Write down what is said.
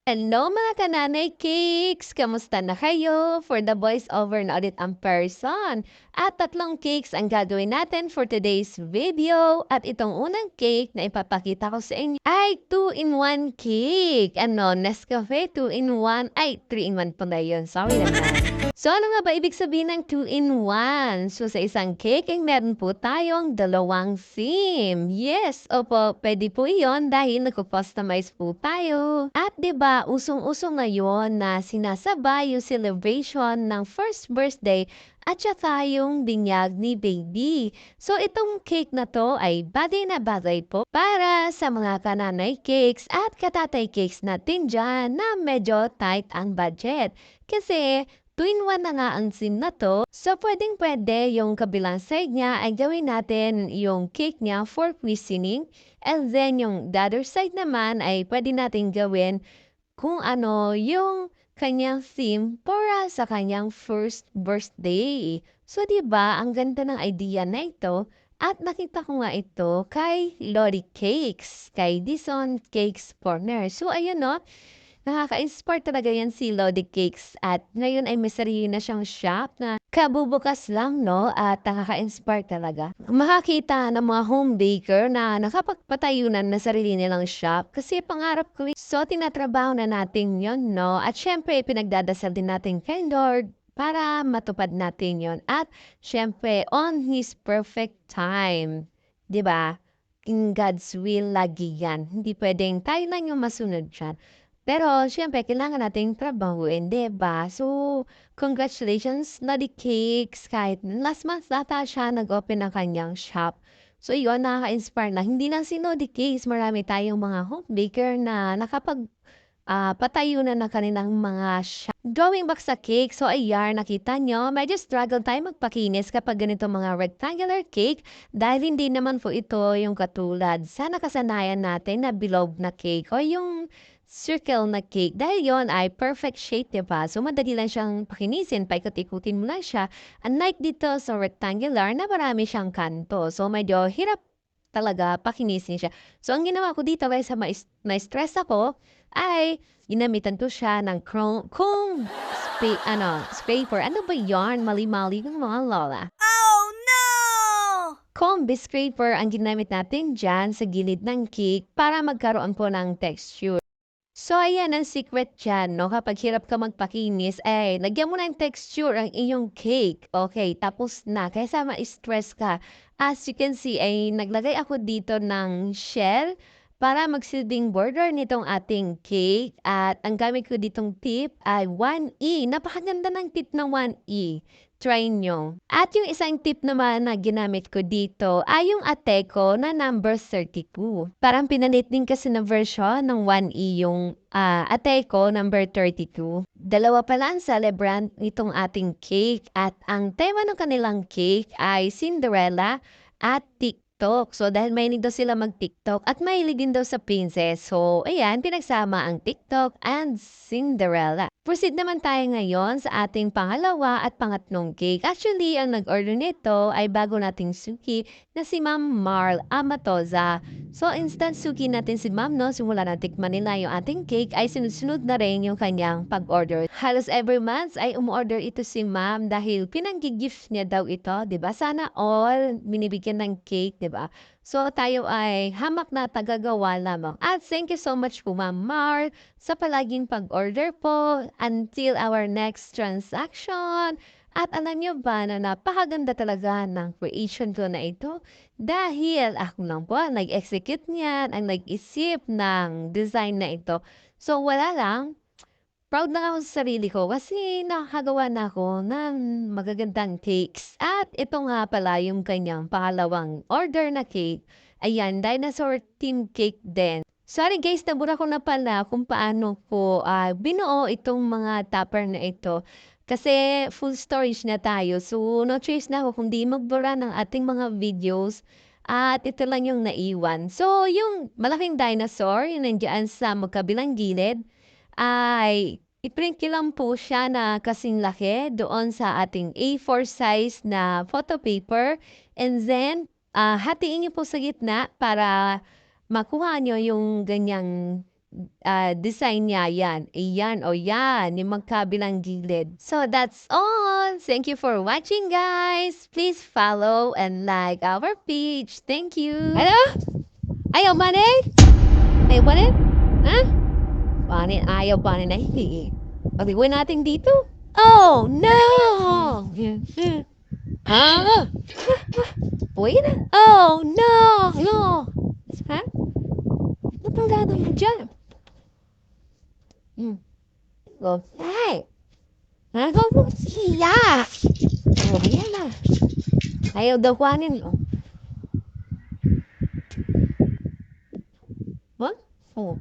Hello mga kananay cakes! Kamusta na kayo? For the voice over na ulit ang person. At tatlong cakes ang gagawin natin for today's video. At itong unang cake na ipapakita ko sa inyo ay 2-in-1 cake. Ano, Nescafe 2-in-1. Ay, 3-in-1 pala yun. Sorry naman. So ano nga ba ibig sabihin ng 2-in-1? So sa isang cake ay meron po tayong dalawang theme. Yes, opo, pwede po iyon dahil nagko-customize po tayo. At 'di ba, usong-usong ngayon na sinasabay yung celebration ng first birthday at saka yung binyag ni baby. So itong cake na to ay bagay na bagay po para sa mga kananay cakes at katatay cakes natin dyan na medyo tight ang budget. Kasi 2-in-1 na nga ang SIM na 'to, so puwedeng-puwede yung kabilang side niya ay gawin natin yung cake niya for christening, and then yung the other side naman ay puwede nating gawin kung ano yung kanyang theme para sa kanyang first birthday. So 'di ba ang ganda ng idea na ito at nakita ko nga ito kay Lori Cakes, kay Dison Cakes Corner. So ayun 'no, nakaka-inspire talaga yan si Lodi Cakes at ngayon ay may sarili na siyang shop na kabubukas lang 'no at nakaka-inspire talaga. Makakita ng mga home baker na nakapagpatayunan na sarili nilang shop kasi pangarap ko so tinatrabaho na natin yon 'no at siyempre pinagdadasal din natin kay Lord para matupad natin yon at siyempre on His perfect time. 'Di ba? In God's will lagi yan. Hindi pwedeng tayo lang yung masunod diyan. Pero siyempre kailangan nating trabahuin, 'di ba? So, congratulations Lodi Cakes kahit last month ata siya nag-open ng kanyang shop. So iyon, nakaka-inspire na hindi lang si Lodi Cakes, marami tayong mga home baker na patayunan ng kanilang mga shop. Going back sa cake, so ayan, nakita nyo, medyo struggle tayo magpakinis kapag ganito mga rectangular cake dahil hindi naman po ito yung katulad sa nakasanayan natin na bilog na cake o yung circle na cake. Dahil yon ay perfect shape, diba? So madali lang siyang pakinisin, paikot-ikutin mo lang siya. Unlike dito sa rectangular na marami siyang kanto. So medyo hirap talaga pakinisin siya. So ang ginawa ko dito kaysa ma-stress ako, ay ginamitan ko siya ng kung scraper. Ano ba yarn? Mali-mali ng mga lola. Oh no! Comb scraper ang ginamit natin dyan sa gilid ng cake para magkaroon po ng texture. So ayan ang secret diyan 'no, kapag hirap ka magpakinis, eh, lagyan mo ng texture ang iyong cake. Okay, tapos na kaysa ma-stress ka. As you can see ay naglagay ako dito ng shell para magsilbing border nitong ating cake at ang gamit ko ditong tip ay 1E. Napakaganda ng tip ng 1E. Try nyo. At yung isang tip naman na ginamit ko dito ay yung Ateco na number 32. Parang pinalit din kasi na version ng 1E yung Ateco number 32. Dalawa pala ang celebrant nitong ating cake at ang tema ng kanilang cake ay Cinderella at TikTok. So dahil mahilig daw sila mag-TikTok at mahilig din daw sa princess. So ayan, pinagsama ang TikTok and Cinderella. Proceed naman tayo ngayon sa ating pangalawa at pangatlong cake. Actually, ang nag-order nito ay bago nating suki na si Ma'am Marl Amatoza. So, instant suki natin si Ma'am, no? Simula na tikman nila yung ating cake ay sunod-sunod na rin yung kanyang pag-order. Halos every month ay umorder ito si Ma'am dahil pinanggigift niya daw ito, di ba? Sana all binibigyan ng cake, di ba? So, tayo ay hamak na tagagawa lamang. At thank you so much po, Ma'am Mar, sa palaging pag-order po until our next transaction. At alam niyo ba na napakaganda talaga ng creation ko na ito dahil ako lang po ang nag-execute niyan, ang nag-isip ng design na ito. So, wala lang. Proud lang ako sa sarili ko kasi nakakagawa na ako ng magagandang cakes. At ito nga pala yung kanyang pangalawang order na cake. Ayan, dinosaur theme cake din. Sorry guys, nabura ko na pala kung paano ko binuo itong mga topper na ito. Kasi full storage na tayo. So, no choice na ako kundi magbura ng ating mga videos. At ito lang yung naiwan. So, yung malaking dinosaur, yung nandiyan sa magkabilang gilid, ay i-print ko lang po siya na kasing laki doon sa ating A4 size na photo paper and then hatiin niyo po sa gitna para makuha niyo yung ganyang design niya yan. Iyan o yan, yung magkabilang gilid. So that's all. Thank you for watching, guys. Please follow and like our page. Thank you. Ano? Ayaw manin? Ayaw manin? Ha? Ayaw panin na hindi. Pag-iwan natin dito. Oh, no! Ah! Wait. Oh, no! No! Ha? Natanggalan mo dyan. Go. Hey! Nagaw mo siya! Oh, yan na. Ayaw daw kuhanin. What? Oh.